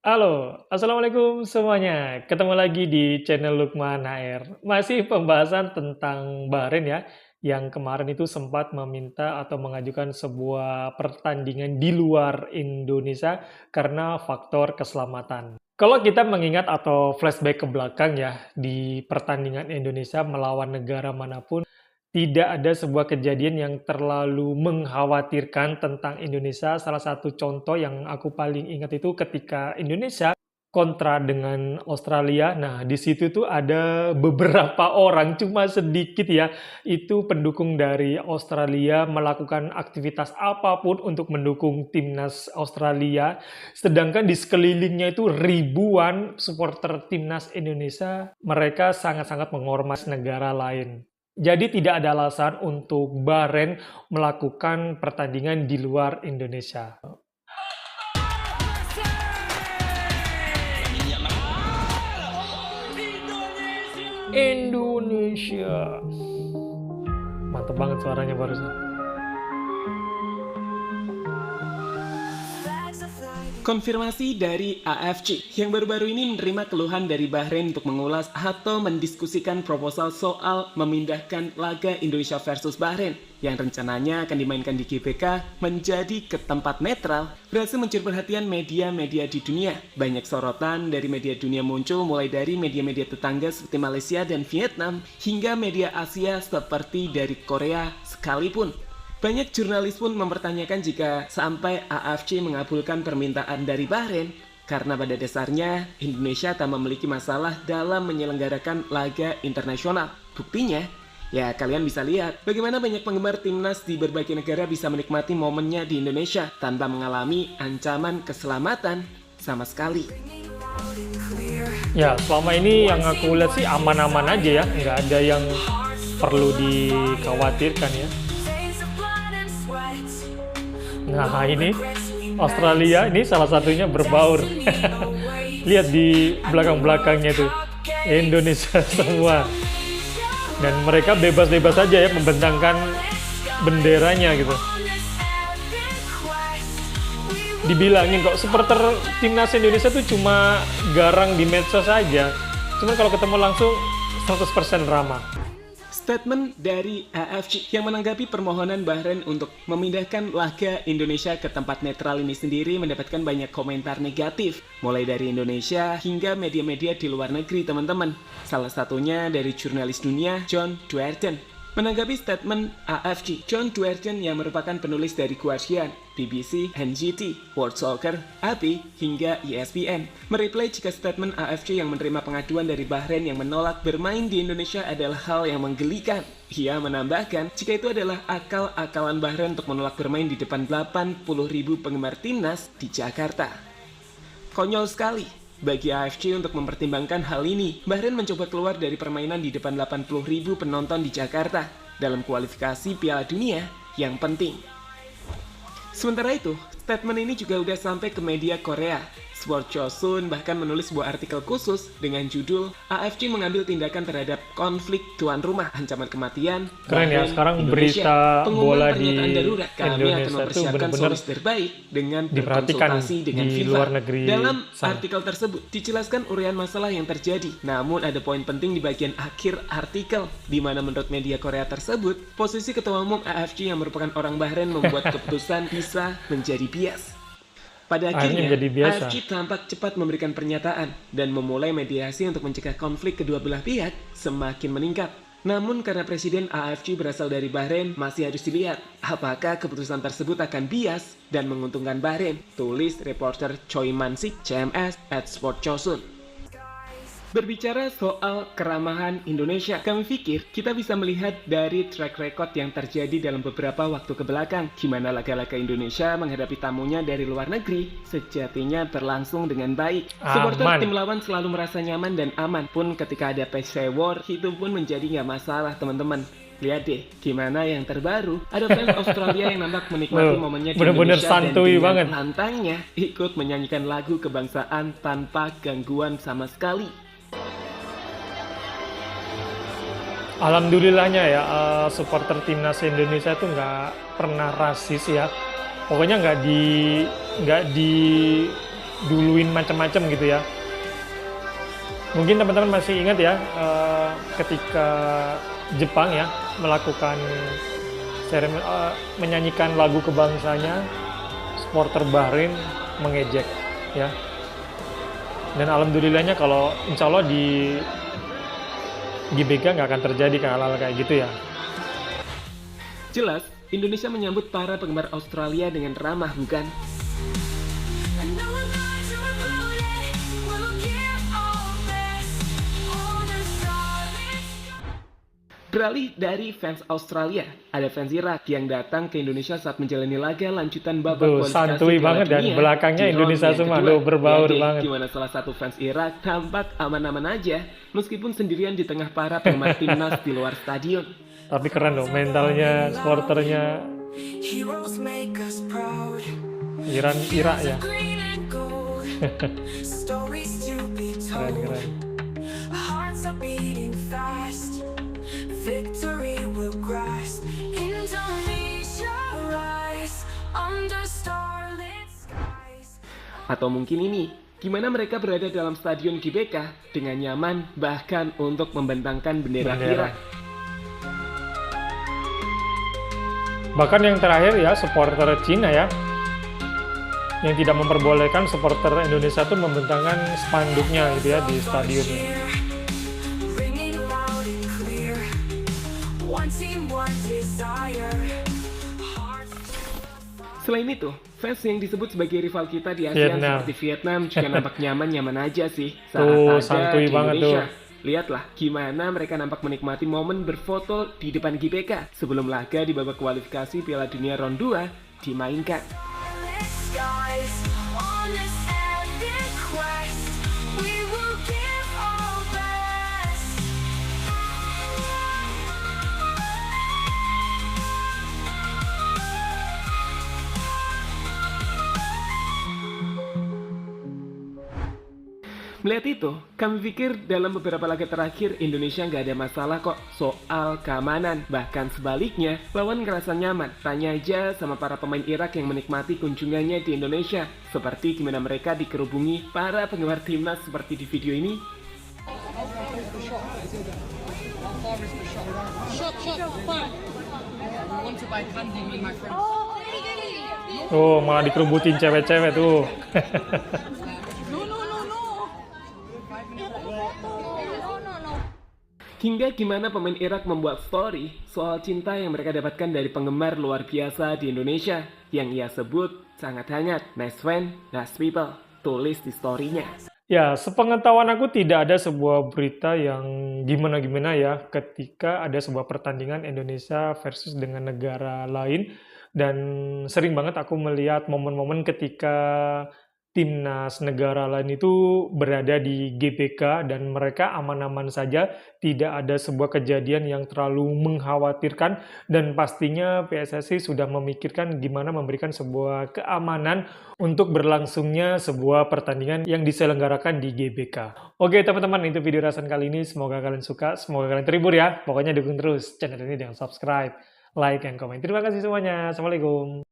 Halo, assalamualaikum semuanya. Ketemu lagi di channel Lukman HR. Masih pembahasan tentang Bahrain ya, yang kemarin itu sempat meminta atau mengajukan sebuah pertandingan di luar Indonesia karena faktor keselamatan. Kalau kita mengingat atau flashback ke belakang ya, di pertandingan Indonesia melawan negara manapun, tidak ada sebuah kejadian yang terlalu mengkhawatirkan tentang Indonesia. Salah satu contoh yang aku paling ingat itu ketika Indonesia kontra dengan Australia. Nah, di situ tuh ada beberapa orang, cuma sedikit ya, itu pendukung dari Australia melakukan aktivitas apapun untuk mendukung timnas Australia. Sedangkan di sekelilingnya itu ribuan supporter timnas Indonesia, mereka sangat-sangat menghormati negara lain. Jadi tidak ada alasan untuk Bahrain melakukan pertandingan di luar Indonesia. Indonesia. Mantap banget suaranya barusan. Konfirmasi dari AFC yang baru-baru ini menerima keluhan dari Bahrain untuk mengulas atau mendiskusikan proposal soal memindahkan laga Indonesia versus Bahrain yang rencananya akan dimainkan di GBK menjadi ke tempat netral berhasil mencuri perhatian media-media di dunia. Banyak sorotan dari media dunia muncul mulai dari media-media tetangga seperti Malaysia dan Vietnam hingga media Asia seperti dari Korea sekalipun. Banyak jurnalis pun mempertanyakan jika sampai AFC mengabulkan permintaan dari Bahrain karena pada dasarnya Indonesia tak memiliki masalah dalam menyelenggarakan laga internasional. Buktinya, ya kalian bisa lihat bagaimana banyak penggemar timnas di berbagai negara bisa menikmati momennya di Indonesia tanpa mengalami ancaman keselamatan sama sekali. Ya, selama ini yang aku lihat sih aman-aman aja ya, nggak ada yang perlu dikhawatirkan ya. Nah ini Australia ini salah satunya berbaur. Lihat di belakang-belakangnya tuh Indonesia semua. Dan mereka bebas-bebas aja ya membentangkan benderanya gitu. Dibilangin kok supporter timnas Indonesia tuh cuma garang di medsos saja. Cuman kalau ketemu langsung 100% ramah. Statement dari AFC yang menanggapi permohonan Bahrain untuk memindahkan laga Indonesia ke tempat netral ini sendiri mendapatkan banyak komentar negatif, mulai dari Indonesia hingga media-media di luar negeri teman-teman. Salah satunya dari jurnalis dunia John Duerden. Menanggapi statement AFC, John Duerden yang merupakan penulis dari Guardian, BBC, NGT, World Soccer, AP, hingga ESPN, mereply jika statement AFC yang menerima pengaduan dari Bahrain yang menolak bermain di Indonesia adalah hal yang menggelikan. Ia menambahkan jika itu adalah akal-akalan Bahrain untuk menolak bermain di depan 80.000 penggemar timnas di Jakarta. Konyol sekali. Bagi AFC untuk mempertimbangkan hal ini, Bahrain mencoba keluar dari permainan di depan 80.000 penonton di Jakarta dalam kualifikasi Piala Dunia yang penting. Sementara itu, statement ini juga udah sampai ke media Korea. Sport Chosun bahkan menulis sebuah artikel khusus dengan judul AFC mengambil tindakan terhadap konflik tuan rumah, ancaman kematian. Keren ya, sekarang berita bola di Indonesia itu benar-benar terbaik dengan diperhatikan berkonsultasi dengan di FIFA. luar negeri. Dalam artikel tersebut dijelaskan urian masalah yang terjadi. Namun ada poin penting di bagian akhir artikel, di mana menurut media Korea tersebut, posisi ketua umum AFC yang merupakan orang Bahrain membuat keputusan bisa menjadi bias. Pada akhirnya, AFC tampak cepat memberikan pernyataan dan memulai mediasi untuk mencegah konflik kedua belah pihak semakin meningkat. Namun karena presiden AFC berasal dari Bahrain, masih harus dilihat apakah keputusan tersebut akan bias dan menguntungkan Bahrain, tulis reporter Choi Man-sik, CMS @Sport Chosun. Berbicara soal keramahan Indonesia, kami pikir kita bisa melihat dari track record yang terjadi dalam beberapa waktu kebelakang, di mana laga-laga Indonesia menghadapi tamunya dari luar negeri sejatinya berlangsung dengan baik. Supporter tim lawan selalu merasa nyaman dan aman, pun ketika ada PC War, itu pun menjadi nggak masalah teman-teman. Lihat deh, gimana yang terbaru, ada fans Australia yang nampak menikmati momennya di Indonesia dan dengan lantangnya ikut menyanyikan lagu kebangsaan tanpa gangguan sama sekali. Alhamdulillahnya ya, supporter timnas Indonesia itu nggak pernah rasis ya. Pokoknya nggak diduluin macam-macam gitu ya. Mungkin teman-teman masih ingat ya, ketika Jepang ya melakukan menyanyikan lagu kebangsanya, supporter Bahrain mengejek ya. Dan alhamdulillahnya kalau insya Allah di GBK nggak akan terjadi hal-hal kayak gitu ya. Jelas, Indonesia menyambut para penggemar Australia dengan ramah, bukan? Beralih dari fans Australia, ada fans Irak yang datang ke Indonesia saat menjalani laga lanjutan babak Tuh, kualifikasi santuy Piala banget dan Dunia belakangnya di Indonesia round yang semua, kedua. tuh berbaur Lihat deh, banget. gimana salah satu fans Irak tampak aman-aman aja, meskipun sendirian di tengah para penggemar timnas di luar stadion. Tapi keren loh mentalnya supporternya Heroes make us proud. Irak ya. Green and gold. Stories to be Keren, told. keren. Hearts are beating fast. Victory will grasp. Indonesia rise under starlit skies. Atau mungkin ini, gimana mereka berada dalam stadion GBK dengan nyaman bahkan untuk membentangkan bendera Bendera. Irak. Bahkan yang terakhir ya supporter Cina ya, yang tidak memperbolehkan supporter Indonesia tuh membentangkan spanduknya gitu ya di stadionnya. Ringing loud and clear. One team, one desire. Hearts Selain itu, fans yang disebut sebagai rival kita di ASEAN Vietnam. seperti Vietnam juga nampak nyaman-nyaman aja sih saat Tuh, ada santuy di banget Indonesia. tuh. Lihatlah gimana mereka nampak menikmati momen berfoto di depan GBK sebelum laga di babak kualifikasi Piala Dunia Round 2 dimainkan. skies on this epic quest. We will give our best. Melihat itu, kami pikir dalam beberapa laga terakhir Indonesia nggak ada masalah kok soal keamanan. Bahkan sebaliknya, lawan ngerasa nyaman. Tanya aja sama para pemain Irak yang menikmati kunjungannya di Indonesia. Seperti gimana mereka dikerubungi para penggemar timnas seperti di video ini. Tuh malah dikerubutin cewek-cewek tuh. Hingga gimana pemain Irak membuat story soal cinta yang mereka dapatkan dari penggemar luar biasa di Indonesia yang ia sebut sangat hangat. Nice friend, nice people. Tulis di story-nya. Ya, sepengetahuan aku tidak ada sebuah berita yang gimana-gimana ya ketika ada sebuah pertandingan Indonesia versus dengan negara lain. Dan sering banget aku melihat momen-momen ketika timnas negara lain itu berada di GBK dan mereka aman-aman saja, tidak ada sebuah kejadian yang terlalu mengkhawatirkan dan pastinya PSSI sudah memikirkan gimana memberikan sebuah keamanan untuk berlangsungnya sebuah pertandingan yang diselenggarakan di GBK. Oke teman-teman, itu video ulasan kali ini. Semoga kalian suka, semoga kalian terhibur ya. Pokoknya dukung terus channel ini dengan subscribe, like, dan komen. Terima kasih semuanya. Assalamualaikum.